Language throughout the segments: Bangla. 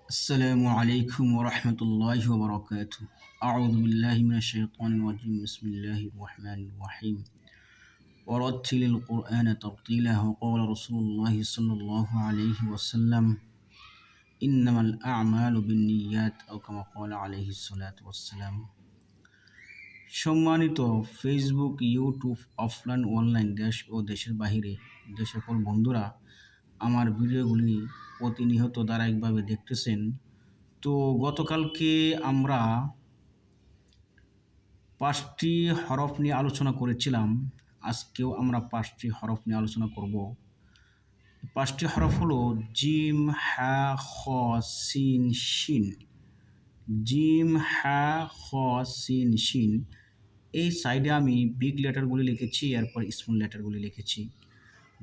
السلام عليكم ورحمة الله وبركاته. أعوذ بالله من الشيطان الرجيم. بسم الله الرحمن الرحيم. ورتل القرآن ترتيلا. وقال رسول الله صلى الله عليه وسلم: إنما الأعمال بالنيات أو كما قال عليه الصلاة والسلام. সম্মানিত ফেসবুক, ইউটিউব, অফলাইন, অনলাইন, দেশ ও দেশের বাহিরে যে সকল বন্ধুরা আমার ভিডিওগুলি প্রতিনিয়ত ধারাবাহিকভাবে দেখতেছেন, তো গতকালকে আমরা 5টি হরফ নিয়ে আলোচনা করেছিলাম। আজকেও আমরা 5টি হরফ নিয়ে আলোচনা করব। 5টি হরফ হলো জিম, হা, খ, সিন, শিন। জিম, হা, খ, সিন, শিন। এই সাইডে আমি বিগ লেটারগুলি লিখেছি, এরপর স্মল লেটারগুলি লিখেছি।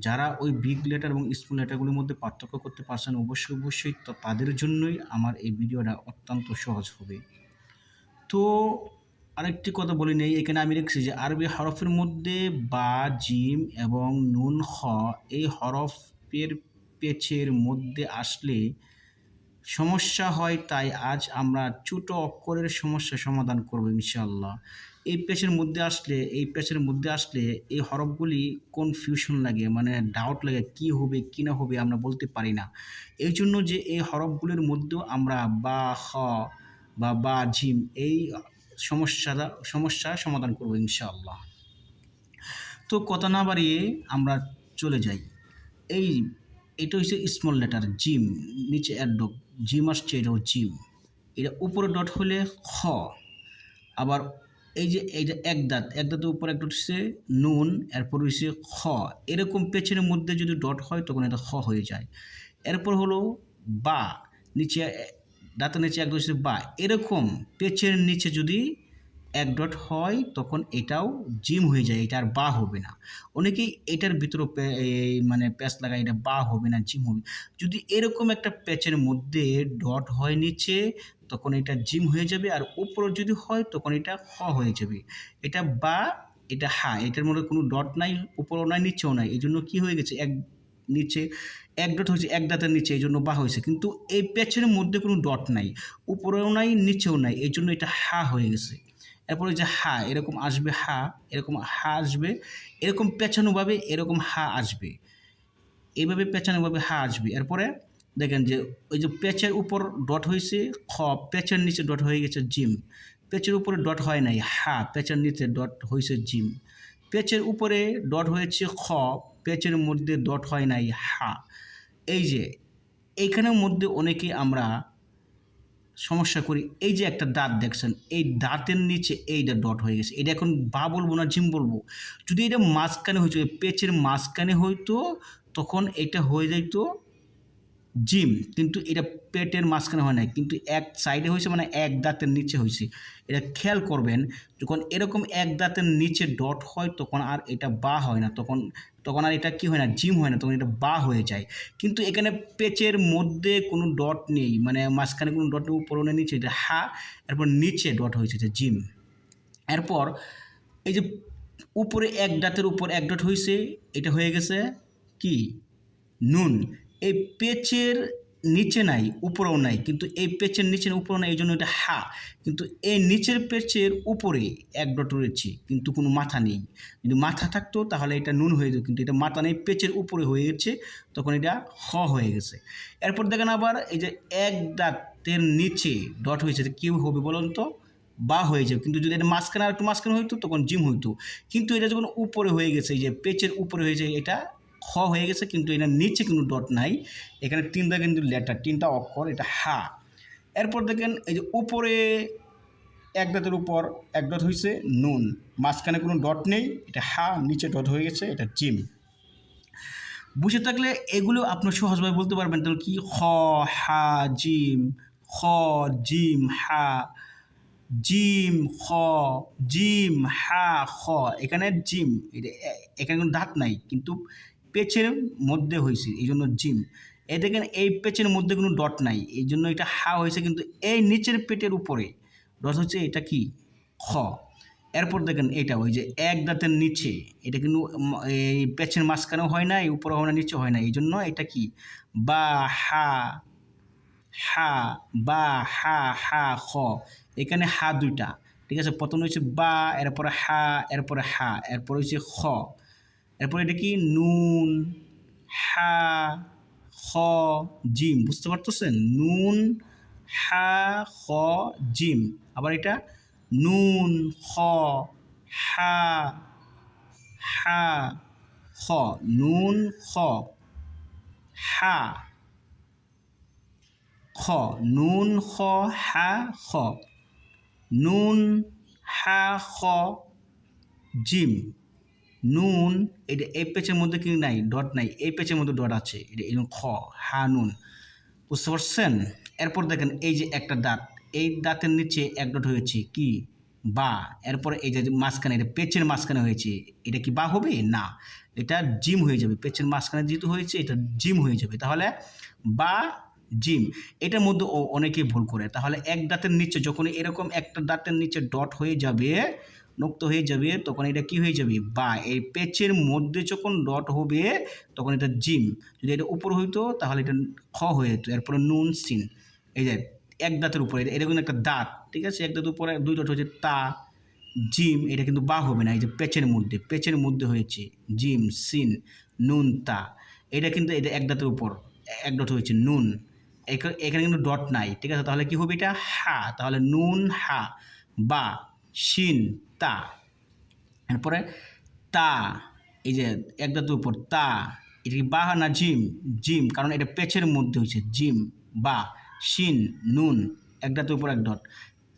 যারা ওই বিগ লেটার এবং স্মল লেটারগুলির মধ্যে পার্থক্য করতে পারছেন, অবশ্যই তো তাদের জন্যই আমার এই ভিডিওটা অত্যন্ত সহজ হবে। তো আরেকটি কথা বলি নেই, এখানে আমি লিখছি যে আরবি হরফের মধ্যে বা, জিম এবং নুন, খ এই হরফের পেছের মধ্যে আসলে সমস্যা হয়, তাই আজ আমরা ছোট অক্ষরের সমস্যা সমাধান করব ইনশাআল্লাহ। এই পেছের মধ্যে আসলে এই হরফগুলি কনফিউশন লাগে, মানে ডাউট লাগে, কি হবে কি না হবে আমরা বলতে পারি না। এই জন্য যে এই হরফগুলির মধ্যেও আমরা বা, খ বা জিম এই সমস্যা সমাধান করব ইনশাআল্লাহ। তো কথা না বাড়িয়ে আমরা চলে যাই। এটা হচ্ছে স্মল লেটার জিম, নিচে ডট জিম আসছে, এটাও জিম। এটা উপরে ডট হলে খ। আবার এই যে এইটা এক দাঁতের উপর এক ডট হচ্ছে নুন, এরপর হচ্ছে খ। এরকম পেছনের মধ্যে যদি ডট হয় তখন এটা খ হয়ে যায়। এরপর হলো বা, নিচে দাঁতের নিচে এক ডট হচ্ছে বা। এরকম পেছের নিচে যদি এক ডট হয় তখন এটাও জিম হয়ে যায়, এটা আর বা হবে না। অনেকেই এটার ভিতরে মানে প্যাচ লাগায়, এটা বা হবে না, জিম হবে। যদি এরকম একটা প্যাচের মধ্যে ডট হয় নিচে তখন এটা জিম হয়ে যাবে, আর উপরে যদি হয় তখন এটা খ হয়ে যাবে। এটা বা, এটা হা, এটার মধ্যে কোনো ডট নাই, উপরেও নাই নিচেও নাই, এই জন্য কী হয়ে গেছে, নিচে এক ডট হয়েছে এক দাঁতের নিচে, এই জন্য বা হয়েছে। কিন্তু এই প্যাচের মধ্যে কোনো ডট নাই, উপরেও নাই নিচেও নাই, এই জন্য এটা হা হয়ে গেছে। এরপরে যে হা এরকম আসবে, হা এরকম হা আসবে, এরকম পেঁচানোভাবে এরকম হা আসবে, এইভাবে পেঁচানোভাবে হা আসবে। এরপরে দেখেন যে ওই যে পেঁচের উপর ডট হয়েছে খ, পেঁচের নিচে ডট হয়ে গেছে জিম। পেঁচের উপরে ডট হয় নাই হা, পেঁচের নিচে ডট হয়েছে জিম। পেঁচের উপরে ডট হয়েছে খ, পেঁচের মধ্যে ডট হয় নাই হা। এই যে এইখানের মধ্যে অনেকে আমরা সমস্যা করি। এই যে একটা দাঁত দেখছেন, এই দাঁতের নিচে এইটা ডট হয়ে গেছে, এটা এখন বা বলবো না জিম বলবো? যদি এটা মাঝখানে হইতো, পেচের মাঝখানে হইতো তখন এটা হয়ে যাইতো জিম, কিন্তু এটা পেটের মাঝখানে হয় নাই, কিন্তু এক সাইডে হয়েছে, মানে এক দাঁতের নিচে হয়েছে। এটা খেয়াল করবেন, যখন এরকম এক দাঁতের নিচে ডট হয় তখন আর এটা বা হয় না, তখন আর এটা কি হয় না, জিম হয় না, তখন এটা বা হয়ে যায়। কিন্তু এখানে পেচের মধ্যে কোনো ডট নেই, মানে মাঝখানে কোনো ডট নেই, উপরে নিচে, এটা হা, এরপর নিচে ডট হয়েছে, এটা জিম। এরপর এই যে উপরে এক দাঁতের উপর এক ডট হয়েছে, এটা হয়ে গেছে কি, নুন। এই পেচের নিচে নাই, উপরেও নাই, কিন্তু এই পেচের নিচে উপরেও নাই, এই জন্য এটা হা। কিন্তু এই নিচের পেচের উপরে এক ডট রয়েছে, কিন্তু কোনো মাথা নেই। যদি মাথা থাকতো তাহলে এটা নুন হয়ে যেত, কিন্তু এটা মাথা নেই, পেচের উপরে হয়ে গেছে, তখন এটা খ হয়ে গেছে। এরপর দেখেন আবার এই যে এক দাঁতের নিচে ডট হয়েছে, কি হবে বলুন তো, বা হয়ে যাবে। কিন্তু যদি এটা মাঝখানে আর একটু মাঝখানে হইতো তখন জিম হইতো। কিন্তু এটা যখন উপরে হয়ে গেছে, এই যে পেচের উপরে হয়েছে, এটা খ হয়ে গেছে, কিন্তু এটার নিচে কোনো ডট নাই। এখানে তিনটা কিন্তু লেটার, তিনটা অক্ষর, এটা হা। এরপর দেখেন এই যে উপরে এক দাঁতের উপর এক ডট হয়েছে নুন, মাঝখানে কোনো ডট নেই, এটা হা, নিচে ডট হয়ে গেছে, এটা জিম। বুঝে থাকলে এগুলো আপনি সহজভাবে বলতে পারবেন। তাহলে কি, খ, হা, জিম, খ, জিম, হা, জিম, খ, জিম, হা, খ। এখানে জিম, এখানে কোনো দাঁত নাই, কিন্তু পেচের মধ্যে হয়েছে, এই জন্য জিম। এই দেখেন এই পেচের মধ্যে কোনো ডট নাই, এই জন্য এটা হা হয়েছে, কিন্তু এই নিচের পেটের উপরে ডট হচ্ছে, এটা কি, খ। এরপর দেখেন এটা ওই যে এক দাঁতের নিচে, এটা কিন্তু এই পেচের মাঝখানেও হয় না, উপরে হয় না, নিচে হয় না, এই জন্য এটা কি, বা, হা, হা বা হা হা খ, এখানে হা দুইটা, ঠিক আছে। প্রথমে হচ্ছে বা, এরপরে হা, এরপরে হা, এরপরে হচ্ছে খ, এরপরে এটা কি নুন, হা, খ, জিম, বুঝতে পারতেছেন? নুন, হা, খ, জিম। আবার এটা নুন, খ, হা, হা, খ, নুন, খ, হা, খ, নুন, খ, হা, খ, নুন, হা, খ, জিম। নুন, এটা এই পেজের মধ্যে কি নাই, ডট নাই, এই পেজের মধ্যে ডট আছে, এটা এরকম খ, হা, নুন, বুঝতে পারছেন? এরপর দেখেন এই যে একটা দাঁত, এই দাঁতের নিচে এক ডট হয়েছে কি, বা। এরপরে এই যে মাঝখানে, এটা পেচের মাঝখানে হয়েছে, এটা কি বা হবে না, এটা জিম হয়ে যাবে। পেচের মাঝখানে যেহেতু হয়েছে এটা জিম হয়ে যাবে, তাহলে বা জিম। এটার মধ্যে অনেকেই ভুল করে। তাহলে এক দাঁতের নিচে যখন এরকম একটা দাঁতের নিচে ডট হয়ে যাবে, মুক্ত হয়ে যাবে, তখন এটা কি হয়ে যাবে, বা। এই পেচের মধ্যে যখন ডট হবে তখন এটা জিম। যদি এটা উপর হইতো তাহলে এটা খ হয়ে যেত। এরপরে নুন, সিন, এই যে এক দাঁতের উপরে, এটা কিন্তু একটা দাঁত, ঠিক আছে। এক দাঁতের উপরে দুই ডট হচ্ছে তা, জিম, এটা কিন্তু বা হবে না। এই যে পেচের মধ্যে, পেচের মধ্যে হয়েছে জিম, সিন, নুন, তা, এটা কিন্তু এটা এক দাঁতের উপর এক ডট হয়েছে নুন, এখানে কিন্তু ডট নাই, ঠিক আছে। তাহলে কি হবে এটা হা, তাহলে নুন, হা, বা, শিন, তা। এরপরে তা, এই যে এক দাঁতের উপর তা, এটা কি বা না জিম, জিম, কারণ এটা পেচের মধ্যে হয়েছে জিম, বা। শিন, নুন, এক দাঁতের উপর এক ডট,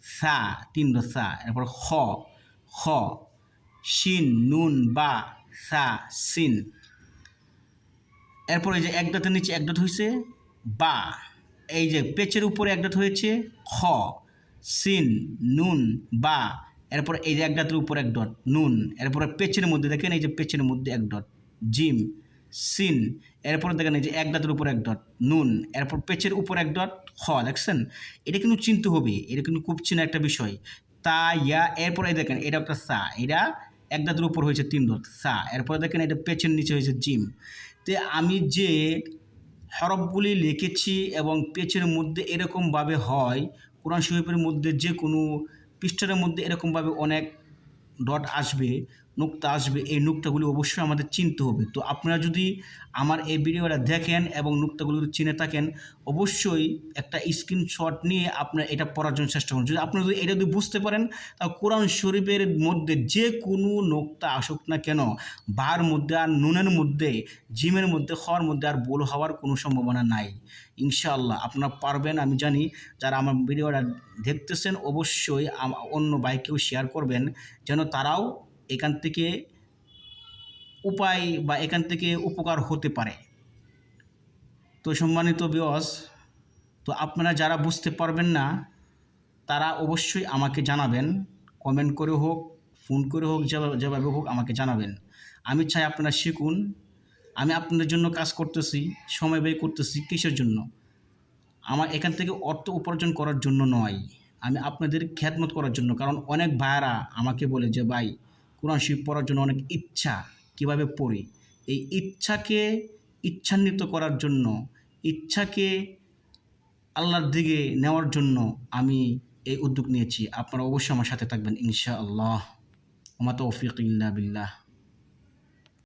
সা, তিন ডট সা, এরপর খ, খ, শিন, নুন, বা, সা, সিন। এরপর এই যে এক দাঁতের নিচে এক ডট হয়েছে বা, এই যে পেচের উপরে এক ডট হয়েছে খ, সিন, নুন, বা। এরপর এই যে এক দাঁতের উপর এক ডট নুন, এরপরে পেচের মধ্যে দেখেন এই যে পেচের মধ্যে এক ডট জিম, সিন। এরপর দেখেন এই যে এক দাঁতের উপর এক ডট নুন, এরপর পেচের উপর এক ডট খ, দেখছেন? এটা কিন্তু চিনতে হবে, এটা কিন্তু খুব চেনা একটা বিষয়। তা, ইয়া, এরপরে দেখেন এটা একটা সা, এটা এক দাঁতের উপর হয়েছে তিন ডট সা, এরপরে দেখেন এটা পেচের নিচে হয়েছে জিম। তে আমি যে হরফগুলি লিখেছি এবং পেজের মধ্যে এরকমভাবে হয়, কোরআন শরীফের মধ্যে যে কোনো পৃষ্ঠার মধ্যে এরকমভাবে অনেক ডট আসবে, নুক্তা আসবে, এই নুক্তাগুলি অবশ্যই আমাদের চিনতে হবে। তো আপনারা যদি আমার এই ভিডিওটা দেখেন এবং নুক্তাগুলি চিনে থাকেন, অবশ্যই একটা স্ক্রিনশট নিয়ে আপনারা এটা পড়ার জন্য চেষ্টা করুন। যদি আপনারা যদি এটা যদি বুঝতে পারেন, তাহলে কোরআন শরীফের মধ্যে যে কোনো নুক্তা আসুক না কেন, বার মধ্যে আর নুনের মধ্যে, জিমের মধ্যে, খর মধ্যে আর ভুল হওয়ার কোনো সম্ভাবনা নাই। ইনশাআল্লাহ আপনারা পারবেন, আমি জানি। যারা আমার ভিডিওটা দেখতেছেন অবশ্যই অন্য ভাইকেও শেয়ার করবেন, যেন তারাও এখান থেকে উপায় বা এখান থেকে উপকার হতে পারে। তো সম্মানিত ভিউয়ার্স, তো আপনারা যারা বুঝতে পারবেন না তারা অবশ্যই আমাকে জানাবেন, কমেন্ট করে হোক, ফোন করে হোক, যেভাবে হোক আমাকে জানাবেন। আমি চাই আপনারা শিখুন। আমি আপনাদের জন্য কাজ করতেছি, সময় ব্যয় করতেছি কিসের জন্য? আমার এখান থেকে অর্থ উপার্জন করার জন্য নয়, আমি আপনাদের খেদমত করার জন্য। কারণ অনেক ভাইয়ারা আমাকে বলে যে ভাই, কোরআন শরীফ পড়ার জন্য অনেক ইচ্ছা, কিভাবে পড়ি? এই ইচ্ছাকে ইচ্ছান্বিত করার জন্য, ইচ্ছাকে আল্লাহর দিকে নেওয়ার জন্য আমি এই উদ্যোগ নিয়েছি। আপনারা অবশ্যই আমার সাথে থাকবেন ইনশাআল্লাহ। ওয়া মা তৌফিক ইল্লা বিল্লাহ।